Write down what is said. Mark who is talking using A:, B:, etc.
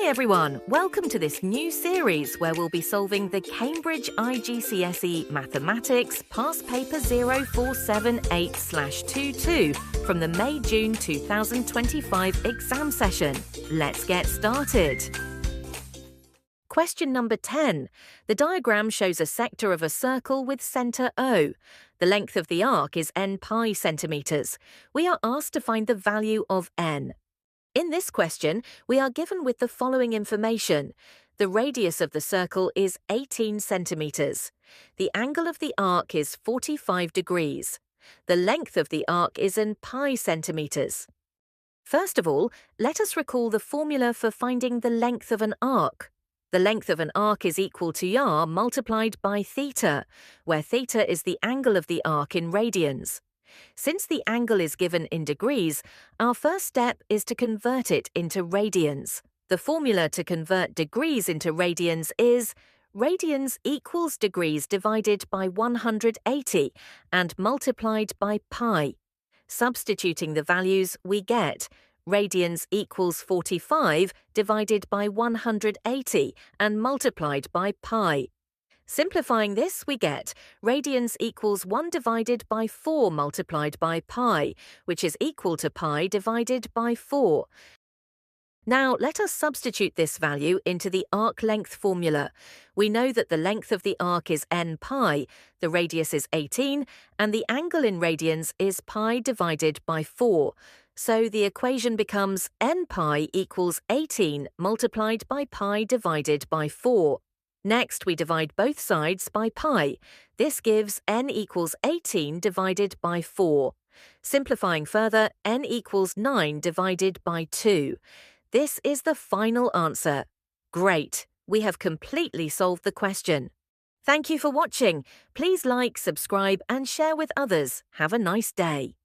A: Hi everyone, welcome to this new series where we'll be solving the Cambridge IGCSE Mathematics Past Paper 0478/22 from the May-June 2025 exam session. Let's get started. Question number 10. The diagram shows a sector of a circle with centre O. The length of the arc is n pi centimetres. We are asked to find the value of n. In this question, we are given with the following information. The radius of the circle is 18 centimetres. The angle of the arc is 45 degrees. The length of the arc is in pi centimetres. First of all, let us recall the formula for finding the length of an arc. The length of an arc is equal to r multiplied by theta, where theta is the angle of the arc in radians. Since the angle is given in degrees, our first step is to convert it into radians. The formula to convert degrees into radians is radians equals degrees divided by 180 and multiplied by pi. Substituting the values, we get radians equals 45 divided by 180 and multiplied by pi. Simplifying this, we get radians equals 1 divided by 4 multiplied by pi, which is equal to pi divided by 4. Now, let us substitute this value into the arc length formula. We know that the length of the arc is n pi, the radius is 18, and the angle in radians is pi divided by 4. So the equation becomes n pi equals 18 multiplied by pi divided by 4. Next, we divide both sides by pi. This gives n equals 18 divided by 4. Simplifying further, n equals 9 divided by 2. This is the final answer. Great! We have completely solved the question. Thank you for watching. Please like, subscribe, and share with others. Have a nice day.